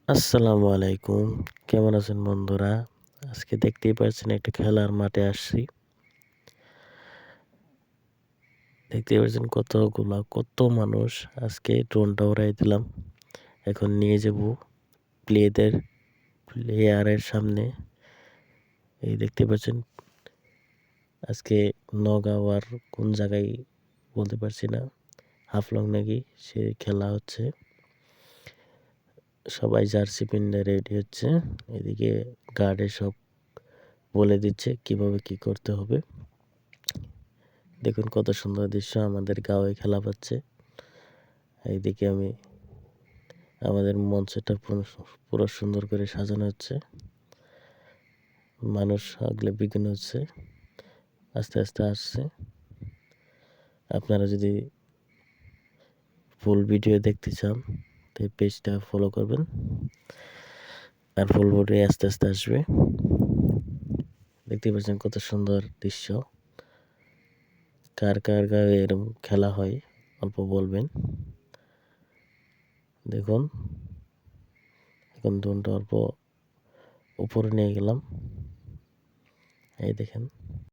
আসসালামু আলাইকুম। কেমন আছেন বন্ধুরা? আজকে দেখতেই পাচ্ছেন একটা খেলার মাঠে আসছি। দেখতেই পাচ্ছেন কত মানুষ। আজকে ড্রোনটা উড়াই দিলাম। এখন নিয়ে যাবো প্লেয়ারের সামনে। এই দেখতে পাচ্ছেন আজকে নওগাঁ আর কোন জায়গায় বলতে পারছি না। হাফলং নাকি সে খেলা হচ্ছে। সবাই জার্সি পিন্ডে রেডি হচ্ছে। এদিকে গার্ডে সব বলে দিচ্ছে কিভাবে কি করতে হবে। দেখুন কত সুন্দর দৃশ্য, আমাদের গাঁয়ে খেলা পাচ্ছে। এইদিকে আমাদের মঞ্চটা পুরো সুন্দর করে সাজানো হচ্ছে। মানুষ আগলে বিঘ্ন হচ্ছে, আস্তে আস্তে আসছে। আপনারা যদি ফুল ভিডিও দেখতে চান তো এই পেজটা ফলো করবেন, আর ফুল ভিডিও আস্তে আস্তে আসবে। দেখতে পাচ্ছেন কত সুন্দর দৃশ্য। কার কার গায়ে এরকম খেলা হয় অল্প বলবেন। দেখুন এখন ড্রোনটা অল্প উপরে নিয়ে গেলাম। এই দেখেন